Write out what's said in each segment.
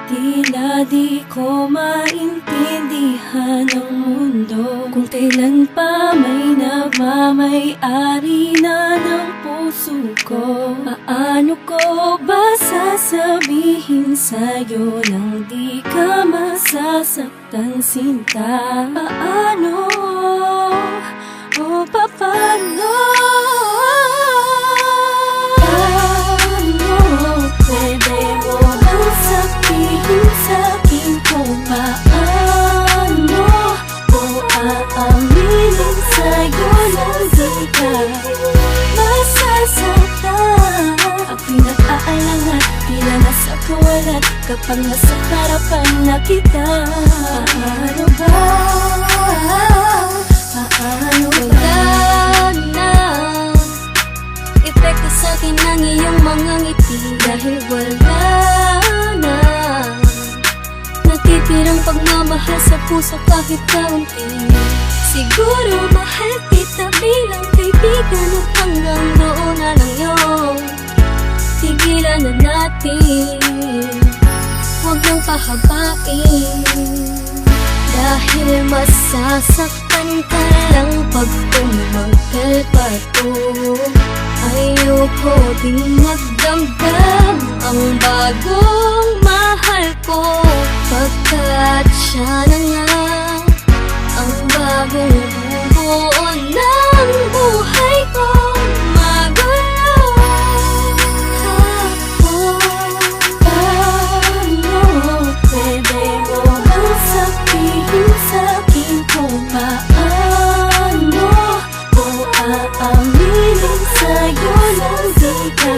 Tila di ko maintindihan ang mundo kung kailan pa may nagmamay-ari na ng puso ko. Paano ko ba sasabihin sa'yo nang di ka masasaktan, sinta? Paano? O paano? Pwede mo bang sabihin sa'kin kung paano ko aaminin sa'yo nang di ka masasaktan? Ako'y nag-aalangan, tila nasa kawalan kapag nasa harapan na kita. Paano ba? Paano ba? Wala na epekto sa'kin ng iyong mga ngiti, dahil wala na natitirang pagmamahal sa puso kahit kaunti. Siguro mahal kita bilang kaibigan at hanggang doon na lang yun. Tigilan na natin, huwag nang pahabain, dahil masasaktan ka lang pag tumagal pa to. Ayoko ding magdamdam ang bagong mahal ko, pagkat siya na nga ang bagong buo ng buhay ko. Magulo Paano? Pwede mo bang sabihin sa'kin kung paano ko aaminin sa'yo nang di ka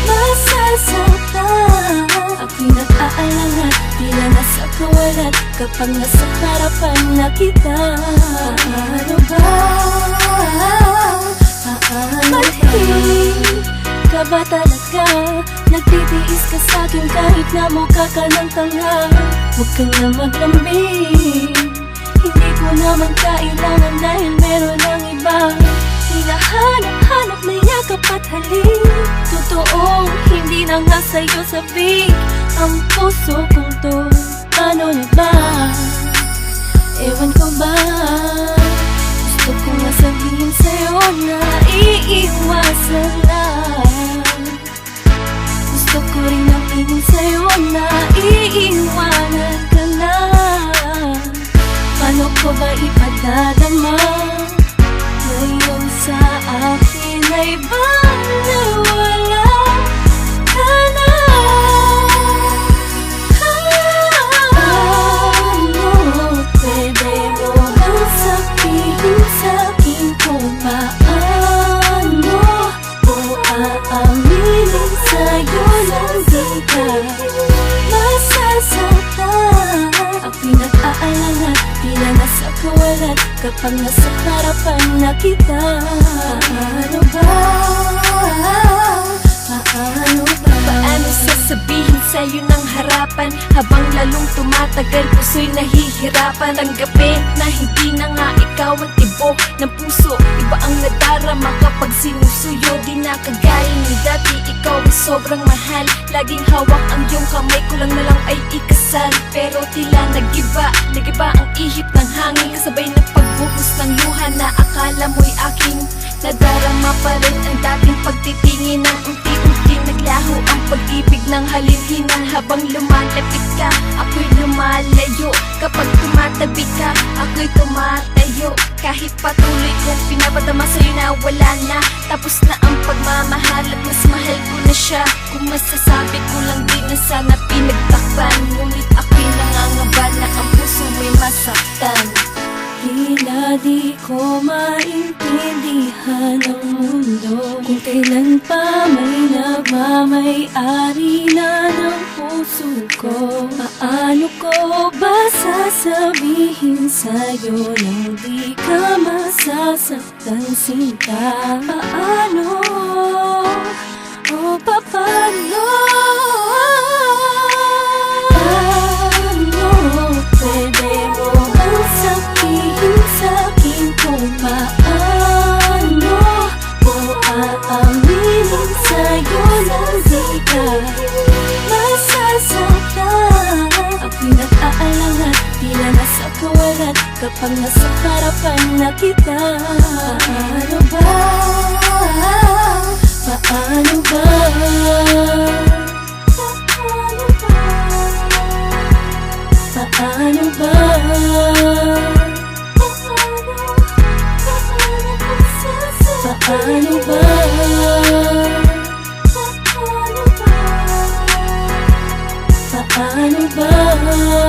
masasaktan? Ako'y nag-aalangan, tila nasa kawalan kapag nasa harapan na kita. Paano ba? Paano ba? Ka ba talaga? Nagtitiis ka sa'kin kahit na mukha ka ng tanga. Huwag ka na maglambing, hindi ko naman kailangan dahil meron ng iba. Hinahanap-hanap na yakap at halik, totoong hindi na nga sa'yo sabik ang puso kong to. Ano na ba? Ewan ko ba? Gusto ko nga sabihin sa'yo na iiwasan na. Gusto ko rin aminin sa'yo na iiwanan ka na. Paano ko ba ipadadama ngayon sa akin ay baliwala ka na? Paano? Pwede mo bang sabihin sa'kin kung paano ko aaminin sa'yo nang di ka masasaktan? Ako'y nag-aalangan, tila nasa kawalan kapag nasa harapan na kita. Paano ba? Paano ba? Paano sasabihin sa'yo ng harapan, habang lalong tumatagal puso'y nahihirapan tanggapin na hindi na nga ikaw ang tibok ng puso. Iba ang nadarama kapag sinusuyo, di na kagaya ni dati. Ikaw ay sobrang mahal, laging hawak ang iyong kamay, kulang na lang ay ikasal. Pero tila nagiba ang ihip ng hangin, kasabay ng pagbuhos ng luha na akala mo'y aking. Nadarama pa rin ang dating pagtitingin ng unti-unti naglaho ang pag-ibig ng halinhinan. Habang lumalapit ka, ako'y lumalayo. Kapag tumatabi ka, ako'y tumatayo. Kahit patuloy kong pinapadama sa'yo na wala na, tapos na ang pagmamahal at mas mahal ko na siya. Kung masasabi ko lang din na sana pinagtakpan, ngunit ako'y nangangamba na ang puso may masaktan. Tila di ko maintindihan ang mundo kung kailan pa may nagmamay-ari na ng puso ko. Paano ko ba sasabihin sa'yo nang di ka masasaktan, sinta? Paano? O paano? Pwede mo bang sabihin sa'kin kung paano ko aaminin sa'yo nang di ka masasaktan? kapag nasa harapan na kita? Paano ba? Paano ba? Paano ba? Paano ba? Paano ba?